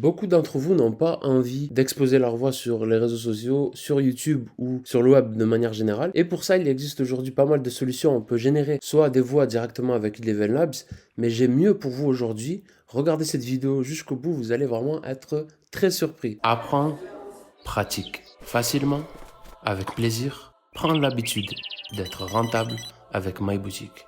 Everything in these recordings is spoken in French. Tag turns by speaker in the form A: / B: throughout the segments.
A: Beaucoup d'entre vous n'ont pas envie d'exposer leur voix sur les réseaux sociaux, sur YouTube ou sur le web de manière générale. Et pour ça, il existe aujourd'hui pas mal de solutions. On peut générer soit des voix directement avec Eleven Labs, mais j'ai mieux pour vous aujourd'hui. Regardez cette vidéo jusqu'au bout, vous allez vraiment être très surpris. Apprendre, pratique facilement, avec plaisir, prendre l'habitude d'être rentable avec MyBoutique.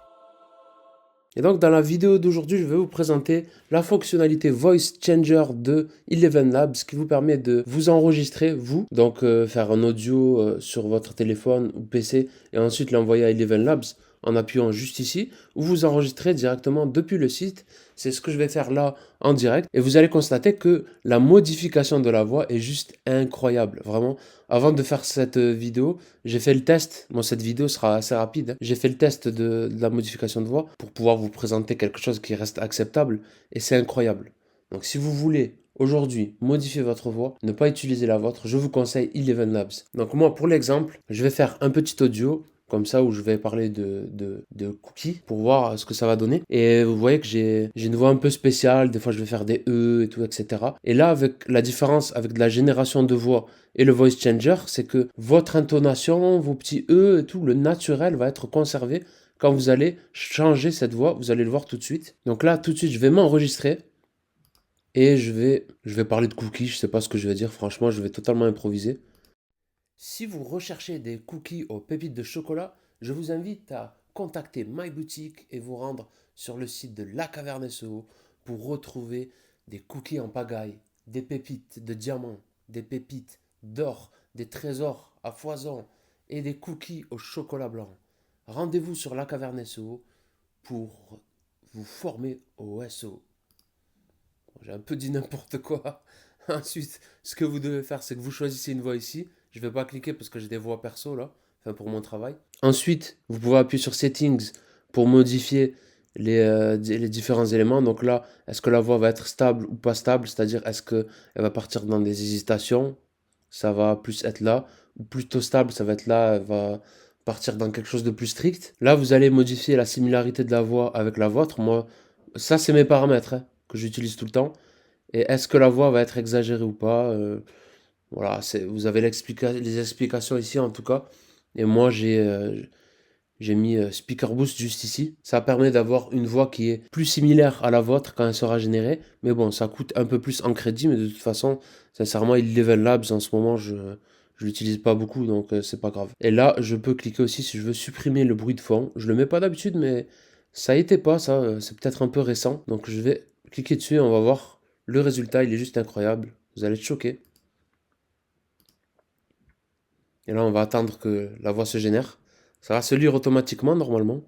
A: Et donc dans la vidéo d'aujourd'hui, je vais vous présenter la fonctionnalité Voice Changer de Eleven Labs qui vous permet de vous enregistrer, vous, donc faire un audio sur votre téléphone ou PC et ensuite l'envoyer à Eleven Labs en appuyant juste ici, ou vous enregistrez directement depuis le site. C'est ce que je vais faire là en direct. Et vous allez constater que la modification de la voix est juste incroyable. Vraiment, avant de faire cette vidéo, j'ai fait le test. Bon, cette vidéo sera assez rapide, hein. J'ai fait le test de la modification de voix pour pouvoir vous présenter quelque chose qui reste acceptable. Et c'est incroyable. Donc si vous voulez aujourd'hui modifier votre voix, ne pas utiliser la vôtre, je vous conseille Eleven Labs. Donc moi, pour l'exemple, je vais faire un petit audio comme ça, où je vais parler de cookies pour voir ce que ça va donner. Et vous voyez que j'ai une voix un peu spéciale, des fois je vais faire des E et tout, etc. Et là, avec la différence avec de la génération de voix et le voice changer, c'est que votre intonation, vos petits E et tout, le naturel va être conservé quand vous allez changer cette voix. Vous allez le voir tout de suite. Donc là, tout de suite, je vais m'enregistrer et je vais parler de cookies. Je sais pas ce que je vais dire, franchement, je vais totalement improviser. Si vous recherchez des cookies aux pépites de chocolat, je vous invite à contacter MyBoutique et vous rendre sur le site de La Caverne SEO pour retrouver des cookies en pagaille, des pépites de diamants, des pépites d'or, des trésors à foison et des cookies au chocolat blanc. Rendez-vous sur La Caverne SEO pour vous former au SEO. J'ai un peu dit n'importe quoi. Ensuite, ce que vous devez faire, c'est que vous choisissez une voix ici. Je ne vais pas cliquer parce que j'ai des voix perso là, enfin pour mon travail. Ensuite, vous pouvez appuyer sur Settings pour modifier les différents éléments. Donc là, est-ce que la voix va être stable ou pas stable? C'est-à-dire, est-ce qu'elle va partir dans des hésitations? Ça va plus être là. Ou plutôt stable, ça va être là, elle va partir dans quelque chose de plus strict. Là, vous allez modifier la similarité de la voix avec la vôtre. Moi, ça, c'est mes paramètres hein, que j'utilise tout le temps. Et est-ce que la voix va être exagérée ou pas? Voilà, vous avez les explications ici en tout cas. Et moi, j'ai mis Speaker Boost juste ici. Ça permet d'avoir une voix qui est plus similaire à la vôtre quand elle sera générée. Mais bon, ça coûte un peu plus en crédit. Mais de toute façon, sincèrement, Eleven Labs en ce moment, je l'utilise pas beaucoup, donc c'est pas grave. Et là, je peux cliquer aussi si je veux supprimer le bruit de fond. Je le mets pas d'habitude, mais ça était pas ça. C'est peut-être un peu récent. Donc je vais cliquer dessus et on va voir. Le résultat, il est juste incroyable. Vous allez être choqués. Et là, on va attendre que la voix se génère. Ça va se lire automatiquement normalement.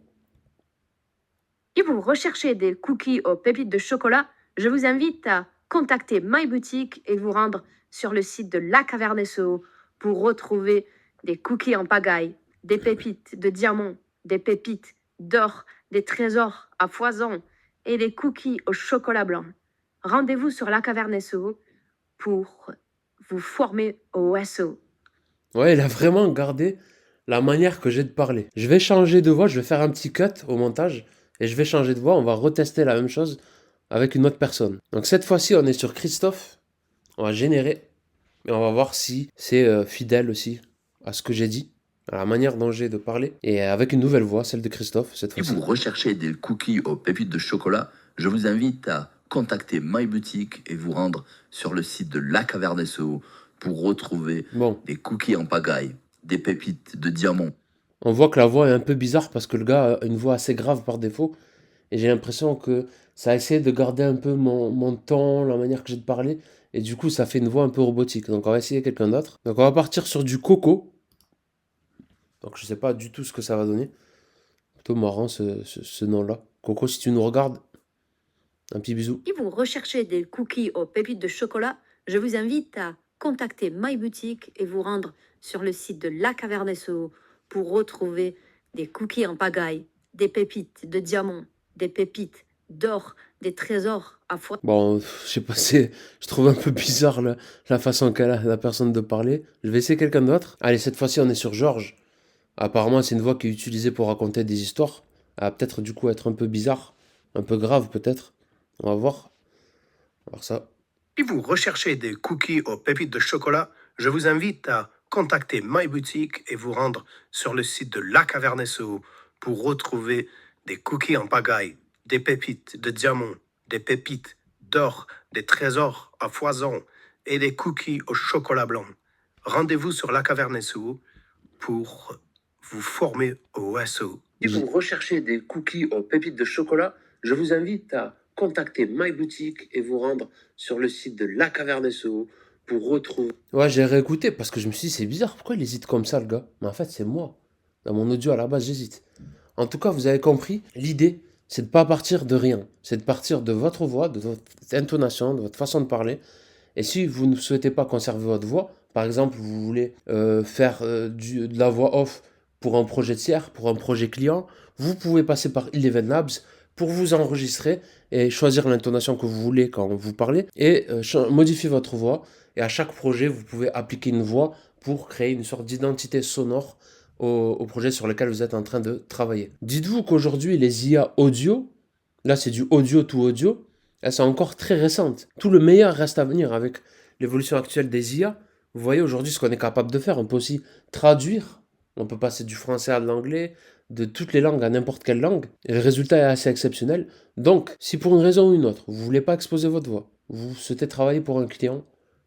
B: Si vous recherchez des cookies aux pépites de chocolat, je vous invite à contacter MyBoutique et vous rendre sur le site de La Caverne SEO pour retrouver des cookies en pagaille, des pépites de diamants, des pépites d'or, des trésors à foison et des cookies au chocolat blanc. Rendez-vous sur La Caverne SEO pour vous former au SEO.
A: Ouais, il a vraiment gardé la manière que j'ai de parler. Je vais changer de voix, je vais faire un petit cut au montage et je vais changer de voix. On va retester la même chose avec une autre personne. Donc cette fois-ci, on est sur Christophe. On va générer et on va voir si c'est fidèle aussi à ce que j'ai dit, à la manière dont j'ai de parler et avec une nouvelle voix, celle de Christophe cette
C: Si
A: fois-ci.
C: vous recherchez des cookies aux pépites de chocolat, je vous invite à contacter MyBoutique et vous rendre sur le site de La Caverne SEO pour retrouver
A: Bon,
C: des cookies en pagaille, des pépites de diamants.
A: on voit que la voix est un peu bizarre parce que le gars a une voix assez grave par défaut. Et j'ai l'impression que ça a essayé de garder un peu mon ton, la manière que j'ai de parler. Et du coup, ça fait une voix un peu robotique. Donc on va essayer quelqu'un d'autre. Donc on va partir sur du Coco. Donc je sais pas du tout ce que ça va donner. Plutôt marrant ce nom-là. Coco, si tu nous regardes, un petit bisou.
B: Si vous recherchez des cookies aux pépites de chocolat, je vous invite à contacter MyBoutique et vous rendre sur le site de La Caverne SEO pour retrouver des cookies en pagaille, des pépites de diamants, des pépites d'or, des trésors à foison.
A: Bon, je sais pas, je trouve un peu bizarre la façon qu'a la personne de parler. Je vais essayer quelqu'un d'autre. Allez, cette fois-ci, on est sur Georges. Apparemment, c'est une voix qui est utilisée pour raconter des histoires. Elle va peut-être du coup être un peu bizarre. Un peu grave peut-être. On va voir. On va voir ça.
D: Si vous recherchez des cookies aux pépites de chocolat, je vous invite à contacter MyBoutique et vous rendre sur le site de La Caverne SEO pour retrouver des cookies en pagaille, des pépites de diamants, des pépites d'or, des trésors à foison et des cookies au chocolat blanc. Rendez-vous sur La Caverne SEO pour vous former au SEO.
A: Si vous recherchez des cookies aux pépites de chocolat, je vous invite à contacter MyBoutique et vous rendre sur le site de La Caverne SEO pour retrouver... Ouais, j'ai réécouté parce que je me suis dit, c'est bizarre, pourquoi il hésite comme ça, le gars? Mais en fait, c'est moi. Dans mon audio, à la base, j'hésite. En tout cas, vous avez compris, l'idée, c'est de ne pas partir de rien. C'est de partir de votre voix, de votre intonation, de votre façon de parler. Et si vous ne souhaitez pas conserver votre voix, par exemple, vous voulez faire de la voix off pour un projet tiers, pour un projet client, vous pouvez passer par Eleven Labs pour vous enregistrer et choisir l'intonation que vous voulez quand vous parlez et modifier votre voix. Et à chaque projet, vous pouvez appliquer une voix pour créer une sorte d'identité sonore au projet sur lequel vous êtes en train de travailler. Dites-vous qu'aujourd'hui, les IA audio, là c'est du audio to audio, elles sont encore très récentes. Tout le meilleur reste à venir avec l'évolution actuelle des IA. Vous voyez aujourd'hui ce qu'on est capable de faire. On peut aussi traduire. On peut passer du français à l'anglais, de toutes les langues à n'importe quelle langue. Et le résultat est assez exceptionnel. Donc, si pour une raison ou une autre, vous ne voulez pas exposer votre voix, vous souhaitez travailler pour un client,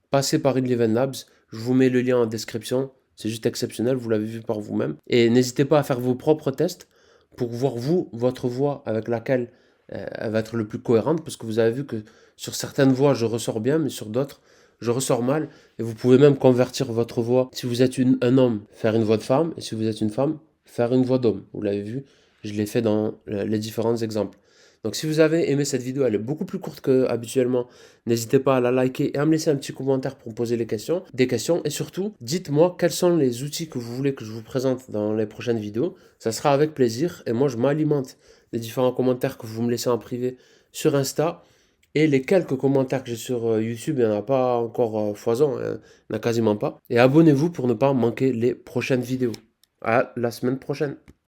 A: passez par Eleven Labs. Je vous mets le lien en description. C'est juste exceptionnel, vous l'avez vu par vous-même. Et n'hésitez pas à faire vos propres tests pour voir vous, votre voix avec laquelle elle va être le plus cohérente, parce que vous avez vu que sur certaines voix, je ressors bien, mais sur d'autres, je ressors mal. Et vous pouvez même convertir votre voix. Si vous êtes un homme, faire une voix de femme. Et si vous êtes une femme, faire une voix d'homme. Vous l'avez vu, je l'ai fait dans les différents exemples. Donc si vous avez aimé cette vidéo, elle est beaucoup plus courte qu'habituellement. N'hésitez pas à la liker et à me laisser un petit commentaire pour me poser des questions. Et surtout, dites-moi quels sont les outils que vous voulez que je vous présente dans les prochaines vidéos. Ça sera avec plaisir. Et moi, je m'alimente des différents commentaires que vous me laissez en privé sur Insta. Et les quelques commentaires que j'ai sur YouTube, il n'y en a pas encore foison, il n'y en a quasiment pas. Et abonnez-vous pour ne pas manquer les prochaines vidéos. À la semaine prochaine.